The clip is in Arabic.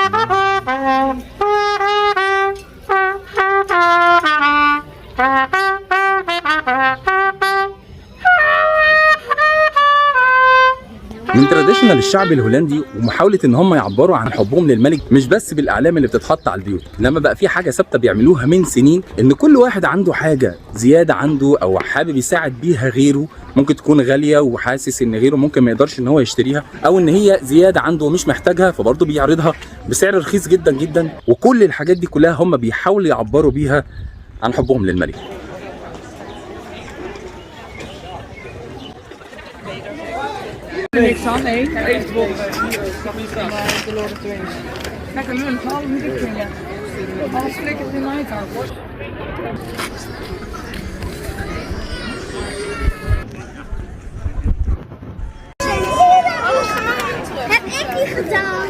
من تراديشنال الشعب الهولندي ومحاوله ان هم يعبروا عن حبهم للملك مش بس بالاعلام اللي بتتحط على البيوت، انما بقى في حاجه ثابته بيعملوها من سنين، ان كل واحد عنده حاجه زياده عنده او حابب يساعد بيها غيره، ممكن تكون غاليه وحاسس ان غيره ممكن ما يقدرش ان هو يشتريها، او ان هي زياده عنده ومش محتاجها فبرضه بيعرضها بسعر رخيص جدا جدا. وكل الحاجات دي كلها هم بيحاولوا يعبروا بيها عن حبهم للملك. Niks aan, nee. Even de Lord of the Rings. Lekker munt, alle muziek zingen. Alles flikkert in mij aan. Heb ik die gedaan?